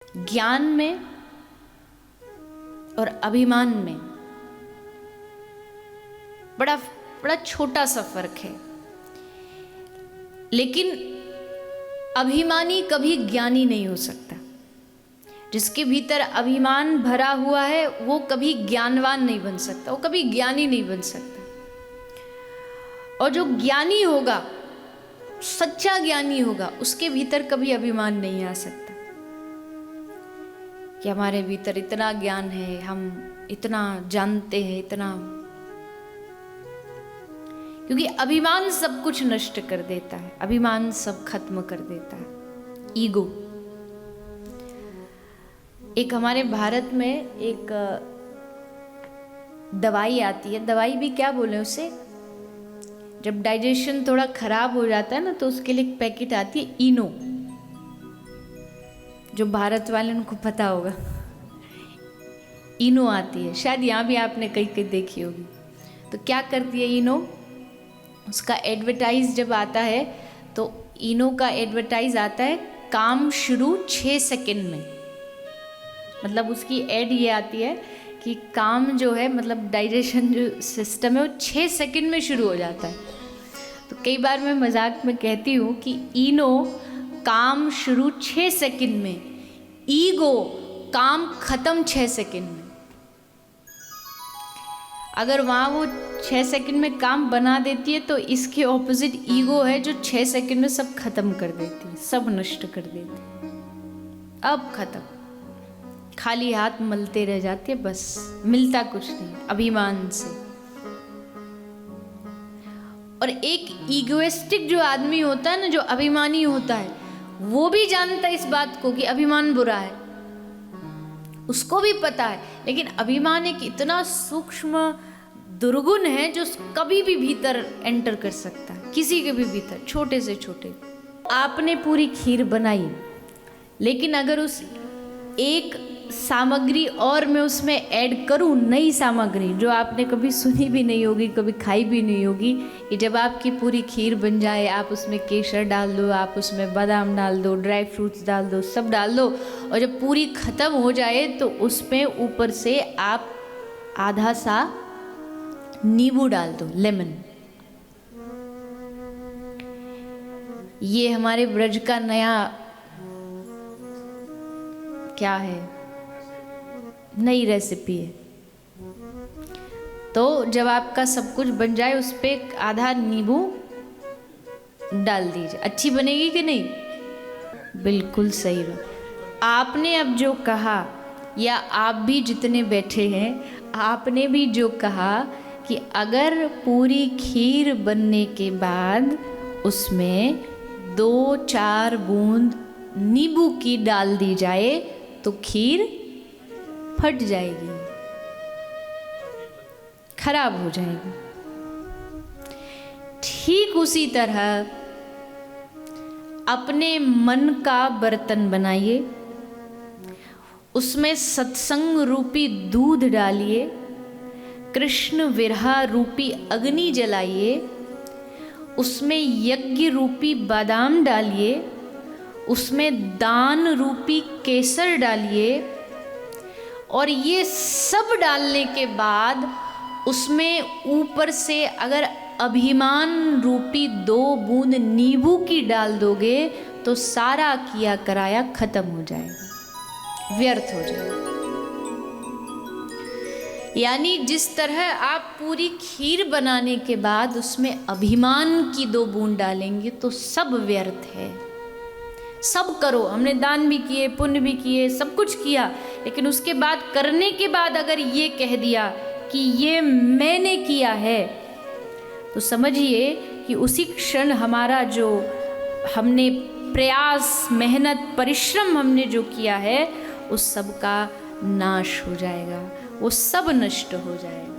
ज्ञान में और अभिमान में बड़ा बड़ा छोटा सा फर्क है, लेकिन अभिमानी कभी ज्ञानी नहीं हो सकता। जिसके भीतर अभिमान भरा हुआ है वो कभी ज्ञानवान नहीं बन सकता, वो कभी ज्ञानी नहीं बन सकता। और जो ज्ञानी होगा, सच्चा ज्ञानी होगा, उसके भीतर कभी अभिमान नहीं आ सकता कि हमारे भीतर इतना ज्ञान है, हम इतना जानते हैं, इतना। क्योंकि अभिमान सब कुछ नष्ट कर देता है, अभिमान सब खत्म कर देता है। ईगो। एक हमारे भारत में एक दवाई आती है, दवाई भी क्या बोले उसे, जब डाइजेशन थोड़ा खराब हो जाता है ना, तो उसके लिए एक पैकेट आती है इनो, जो भारत वाले उनको पता होगा। इनो आती है, शायद यहाँ भी आपने कहीं कहीं देखी होगी। तो क्या करती है इनो, उसका एडवर्टाइज जब आता है तो इनो का एडवर्टाइज आता है काम शुरू 6 सेकंड में। मतलब उसकी एड ये आती है कि काम जो है, मतलब डाइजेशन जो सिस्टम है वो 6 सेकंड में शुरू हो जाता है। तो कई बार मैं मजाक में कहती हूँ कि इनो काम शुरू 6 सेकंड में, ईगो काम खत्म 6 सेकंड में। अगर वहाँ वो 6 सेकंड में काम बना देती है, तो इसके ऑपोजिट ईगो है जो 6 सेकंड में सब खत्म कर देती है, सब नष्ट कर देती है। अब खत्म, खाली हाथ मलते रह जाते हैं, बस मिलता कुछ नहीं अभिमान से। और एक ईगोइस्टिक जो आदमी होता है ना, जो अभिमानी होता है, वो भी जानता है इस बात को कि अभिमान बुरा है, उसको भी पता है। लेकिन अभिमान एक इतना सूक्ष्म दुर्गुण है जो कभी भी भीतर एंटर कर सकता है, किसी के भी भीतर, छोटे से छोटे। आपने पूरी खीर बनाई, लेकिन अगर उस एक सामग्री और मैं उसमें ऐड करूं, नई सामग्री जो आपने कभी सुनी भी नहीं होगी, कभी खाई भी नहीं होगी, कि जब आपकी पूरी खीर बन जाए, आप उसमें केसर डाल दो, आप उसमें बादाम डाल दो, ड्राई फ्रूट्स डाल दो, सब डाल दो, और जब पूरी ख़त्म हो जाए तो उसमें ऊपर से आप आधा सा नींबू डाल दो, लेमन। ये हमारे ब्रज का नया क्या है, नई रेसिपी है। तो जब आपका सब कुछ बन जाए, उस पर आधा नींबू डाल दीजिए। अच्छी बनेगी कि नहीं? बिल्कुल सही बात। आपने अब जो कहा, या आप भी जितने बैठे हैं, आपने भी जो कहा कि अगर पूरी खीर बनने के बाद उसमें 2-4 बूंद नींबू की डाल दी जाए तो खीर फट जाएगी, खराब हो जाएगी। ठीक उसी तरह अपने मन का बर्तन बनाइए, उसमें सत्संग रूपी दूध डालिए, कृष्ण विरहा रूपी अग्नि जलाइए, उसमें यज्ञ रूपी बादाम डालिए, उसमें दान रूपी केसर डालिए, और ये सब डालने के बाद उसमें ऊपर से अगर अभिमान रूपी 2 बूंद नींबू की डाल दोगे तो सारा किया कराया खत्म हो जाएगा, व्यर्थ हो जाएगा। यानी जिस तरह आप पूरी खीर बनाने के बाद उसमें अभिमान की 2 बूंद डालेंगे तो सब व्यर्थ है। सब करो, हमने दान भी किए, पुण्य भी किए, सब कुछ किया, लेकिन उसके बाद, करने के बाद अगर ये कह दिया कि ये मैंने किया है, तो समझिए कि उसी क्षण हमारा जो हमने प्रयास, मेहनत, परिश्रम हमने जो किया है, उस सब का नाश हो जाएगा, वो सब नष्ट हो जाएगा।